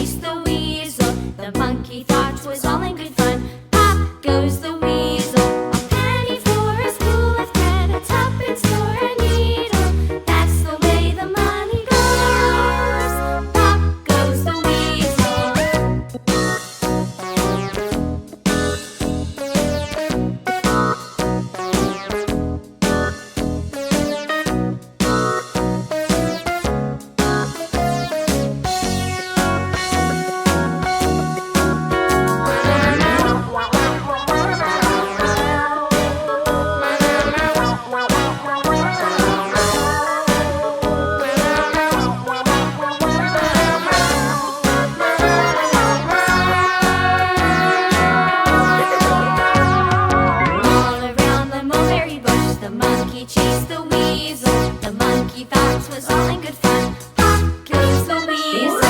chased the weasel. The monkey thought was all in good fun. Pop goes the weasel. A penny for a spool of thread, a tuppence for a needle. That's the way the money goes. Pop goes the weasel. Chased the weasel. The monkey thought was all in good fun. Pop goes the weasel.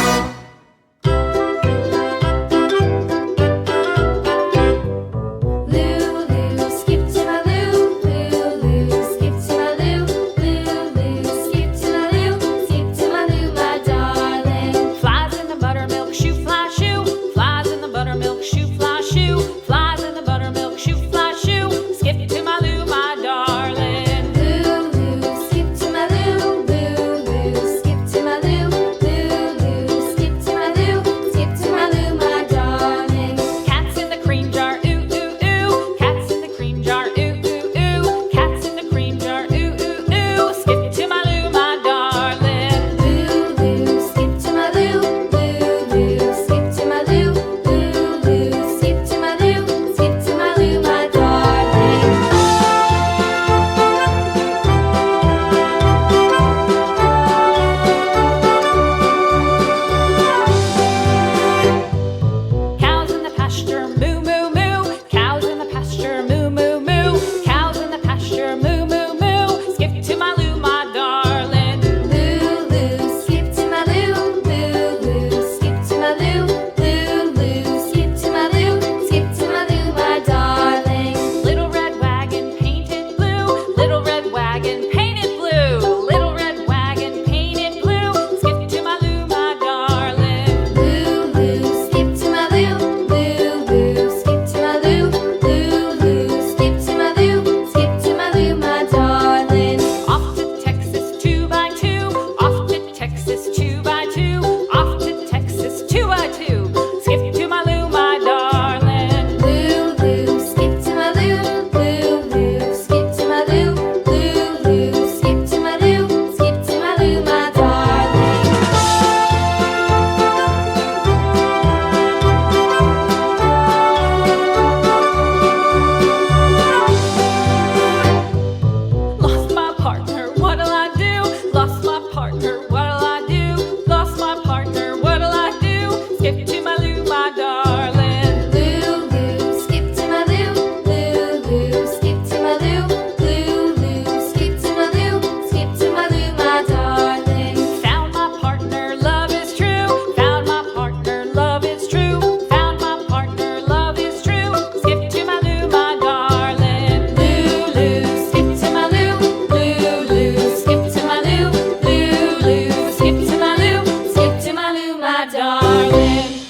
Lulu, skip to my Lou. Lulu, skip to my Lou. Lulu, skip to my Lou. Skip to my Lou, my darling. Flies in the buttermilk shoe, fly shoe. Flies in the buttermilk shoe, fly shoe. Flies in the buttermilk shoe, fly shoe. Skip to my Lou, my darling. Darling.